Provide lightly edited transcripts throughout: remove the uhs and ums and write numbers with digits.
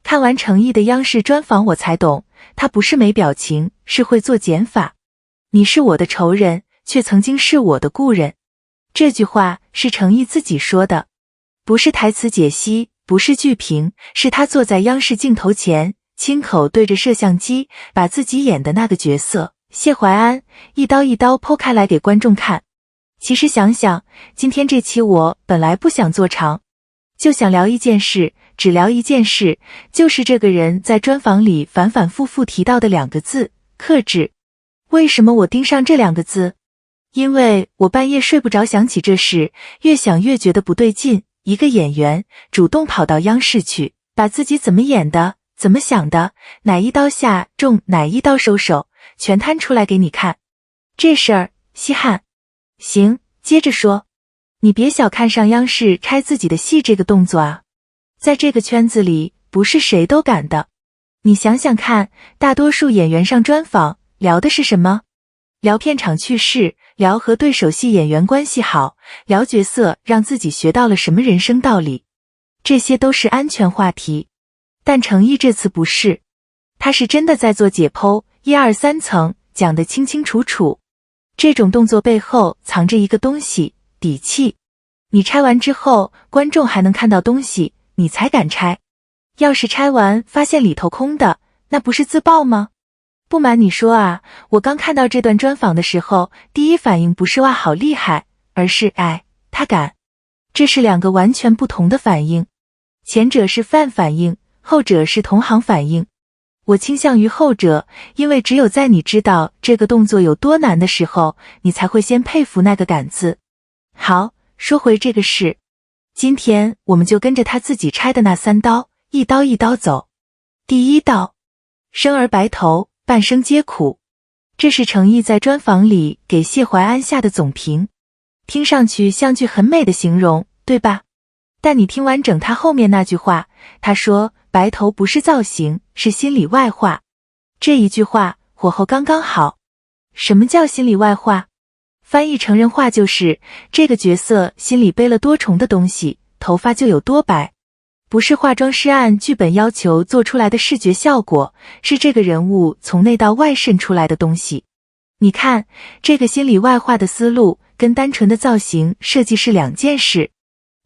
看完程毅的央视专访我才懂，他不是没表情，是会做减法。你是我的仇人，却曾经是我的故人。这句话是程毅自己说的，不是台词解析，不是剧评，是他坐在央视镜头前，亲口对着摄像机，把自己演的那个角色谢怀安一刀一刀剖开来给观众看。其实想想，今天这期我本来不想做长，就想聊一件事，只聊一件事，就是这个人在专访里反反复复提到的2个字，克制。为什么我盯上这2个字？因为我半夜睡不着想起这事，越想越觉得不对劲。一个演员主动跑到央视去，把自己怎么演的，怎么想的，哪一刀下重，哪一刀收手，全摊出来给你看。这事儿，稀罕。行，接着说。你别小看上央视拆自己的戏这个动作啊，在这个圈子里，不是谁都敢的。你想想看，大多数演员上专访，聊的是什么？聊片场趣事，聊和对手戏演员关系好，聊角色让自己学到了什么人生道理。这些都是安全话题。但程毅这次不是，他是真的在做解剖，1、2、3层，讲得清清楚楚。这种动作背后藏着一个东西，底气。你拆完之后，观众还能看到东西，你才敢拆。要是拆完发现里头空的，那不是自爆吗？不瞒你说啊，我刚看到这段专访的时候，第一反应不是哇好厉害，而是他敢。这是2个完全不同的反应，前者是 fan 反应，后者是同行反应。我倾向于后者，因为只有在你知道这个动作有多难的时候，你才会先佩服那个敢字。好，说回这个事，今天我们就跟着他自己拆的那3刀，一刀一刀走。第1刀，生而白头，半生皆苦。这是程毅在专访里给谢怀安下的总评，听上去像句很美的形容，对吧？但你听完整他后面那句话，他说白头不是造型，是心里外话。这一句话火候刚刚好。什么叫心里外话？翻译成人话就是这个角色心里背了多重的东西，头发就有多白。不是化妆师按剧本要求做出来的视觉效果，是这个人物从内到外渗出来的东西。你看，这个心里外话的思路跟单纯的造型设计是2件事。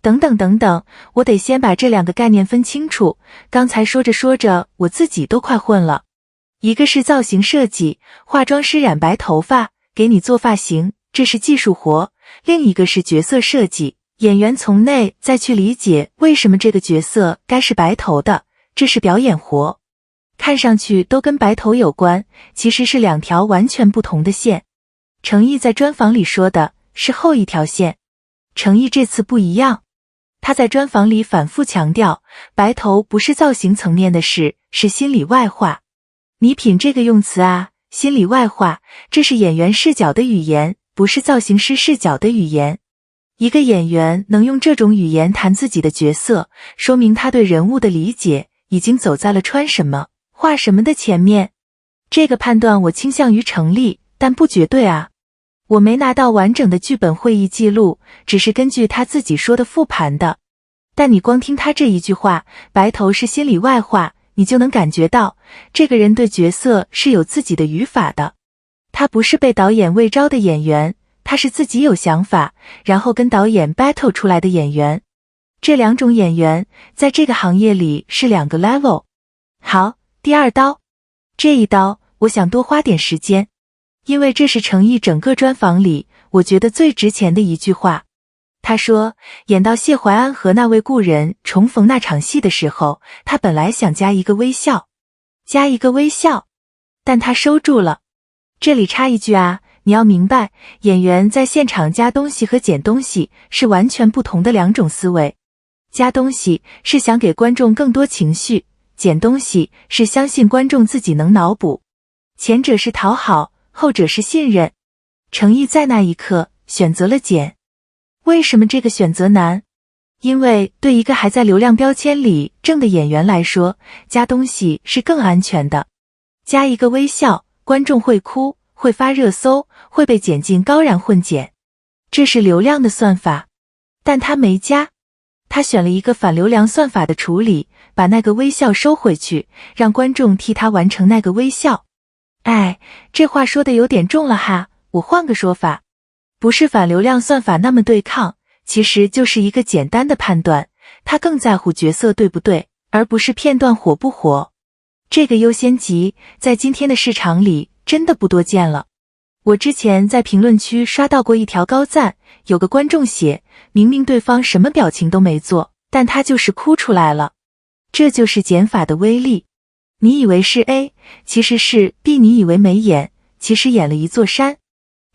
等等，我得先把这2个概念分清楚，刚才说着说着，我自己都快混了。一个是造型设计，化妆师染白头发，给你做发型，这是技术活；另一个是角色设计，演员从内再去理解为什么这个角色该是白头的，这是表演活。看上去都跟白头有关，其实是2条完全不同的线。程毅在专访里说的是后一条线，程毅这次不一样。他在专访里反复强调，白头不是造型层面的事，是心里外话。你品这个用词啊，心里外话，这是演员视角的语言，不是造型师视角的语言。一个演员能用这种语言谈自己的角色，说明他对人物的理解已经走在了穿什么、画什么的前面。这个判断我倾向于成立，但不绝对啊。我没拿到完整的剧本会议记录，只是根据他自己说的复盘的。但你光听他这一句话，白头是心里外话，你就能感觉到，这个人对角色是有自己的语法的。他不是被导演喂招的演员，他是自己有想法，然后跟导演 battle 出来的演员。这2种演员，在这个行业里是2个 level。好，第2刀。这一刀，我想多花点时间。因为这是程毅整个专访里我觉得最值钱的一句话。他说，演到谢怀安和那位故人重逢那场戏的时候，他本来想加一个微笑，但他收住了。这里插一句啊，你要明白，演员在现场加东西和减东西是完全不同的2种思维。加东西是想给观众更多情绪，减东西是相信观众自己能脑补。前者是讨好，后者是信任。程毅在那一刻选择了减。为什么这个选择难？因为对一个还在流量标签里挣的演员来说，加东西是更安全的。加一个微笑，观众会哭，会发热搜，会被剪进高燃混剪。这是流量的算法。但他没加，他选了一个反流量算法的处理，把那个微笑收回去，让观众替他完成那个微笑。哎，这话说的有点重了哈，我换个说法，不是反流量算法那么对抗，其实就是一个简单的判断，他更在乎角色对不对，而不是片段火不火。这个优先级在今天的市场里真的不多见了。我之前在评论区刷到过一条高赞，有个观众写，明明对方什么表情都没做，但他就是哭出来了。这就是减法的威力。你以为是 A， 其实是 B， 你以为没演，其实演了一座山。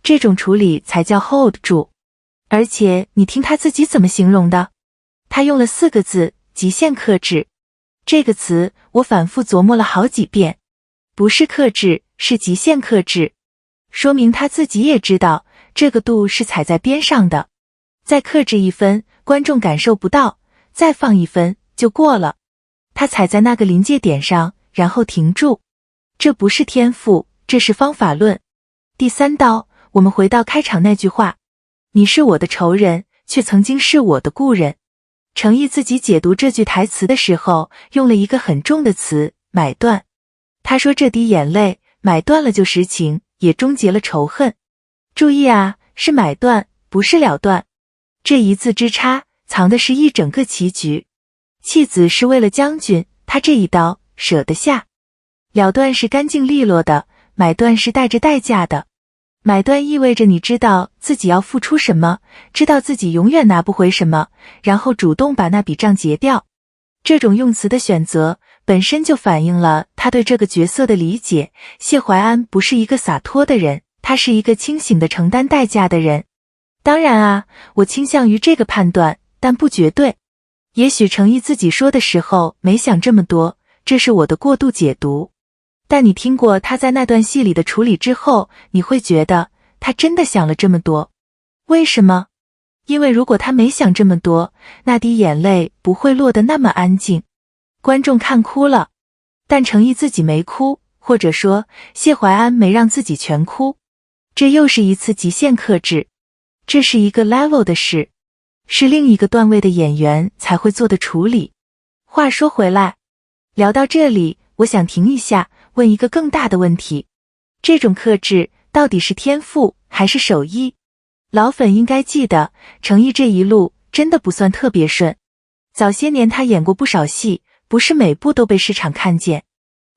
这种处理才叫 hold 住。而且你听他自己怎么形容的？他用了4个字，极限克制。这个词我反复琢磨了好几遍，不是克制，是极限克制。说明他自己也知道这个度是踩在边上的，再克制1分，观众感受不到，再放1分就过了。他踩在那个临界点上，然后停住。这不是天赋，这是方法论。第3刀，我们回到开场那句话，你是我的仇人，却曾经是我的故人。程毅自己解读这句台词的时候，用了一个很重的词，买断。他说这滴眼泪买断了就实情，也终结了仇恨。注意啊，是买断，不是了断。这一字之差，藏的是一整个棋局。弃子是为了将军，他这一刀舍得下。了断是干净利落的，买断是带着代价的。买断意味着你知道自己要付出什么，知道自己永远拿不回什么，然后主动把那笔账结掉。这种用词的选择本身就反映了他对这个角色的理解。谢怀安不是一个洒脱的人，他是一个清醒的承担代价的人。当然啊，我倾向于这个判断，但不绝对。也许程毅自己说的时候没想这么多，这是我的过度解读。但你听过他在那段戏里的处理之后，你会觉得他真的想了这么多。为什么？因为如果他没想这么多，那滴眼泪不会落得那么安静。观众看哭了，但程毅自己没哭，或者说谢怀安没让自己全哭。这又是一次极限克制。这是一个 level 的事，是另一个段位的演员才会做的处理。话说回来，聊到这里，我想停一下，问一个更大的问题，这种克制到底是天赋还是手艺？老粉应该记得，程毅这一路真的不算特别顺。早些年他演过不少戏，不是每部都被市场看见。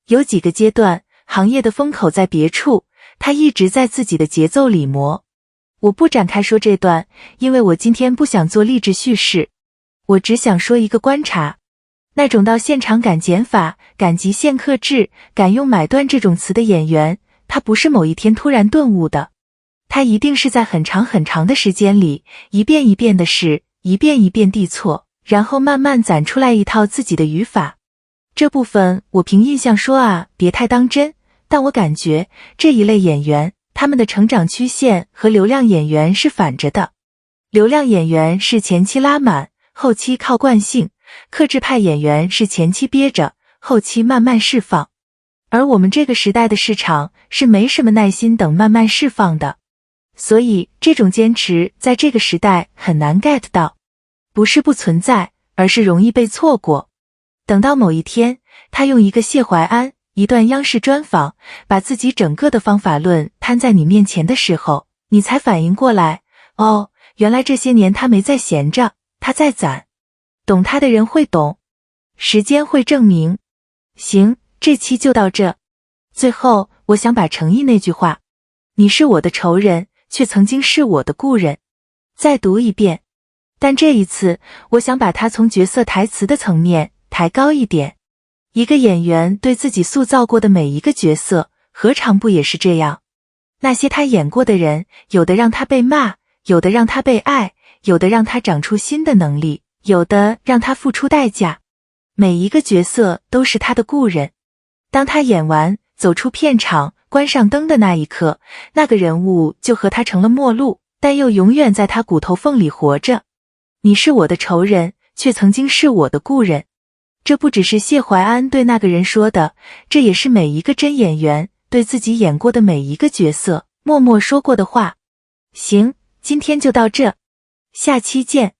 有几个阶段，行业的风口在别处，他一直在自己的节奏里磨。我不展开说这段，因为我今天不想做励志叙事，我只想说一个观察。那种到现场敢减法、敢极限克制、敢用买断这种词的演员，他不是某一天突然顿悟的，他一定是在很长很长的时间里，一遍一遍的试，一遍一遍地错，然后慢慢攒出来一套自己的语法。这部分我凭印象说啊，别太当真，但我感觉这一类演员，他们的成长曲线和流量演员是反着的。流量演员是前期拉满，后期靠惯性。克制派演员是前期憋着，后期慢慢释放。而我们这个时代的市场是没什么耐心等慢慢释放的，所以这种坚持在这个时代很难 get 到。不是不存在，而是容易被错过。等到某一天，他用一个谢怀安，一段央视专访，把自己整个的方法论摊在你面前的时候，你才反应过来，哦，原来这些年他没在闲着，他在攒。懂他的人会懂，时间会证明。行，这期就到这。最后，我想把程毅那句话，你是我的仇人，却曾经是我的故人，再读一遍。但这一次，我想把它从角色台词的层面抬高一点。一个演员对自己塑造过的每一个角色，何尝不也是这样？那些他演过的人，有的让他被骂，有的让他被爱，有的让他长出新的能力，有的让他付出代价。每一个角色都是他的故人。当他演完，走出片场，关上灯的那一刻，那个人物就和他成了陌路，但又永远在他骨头缝里活着。你是我的仇人，却曾经是我的故人。这不只是谢怀安对那个人说的，这也是每一个真演员对自己演过的每一个角色默默说过的话。行，今天就到这，下期见。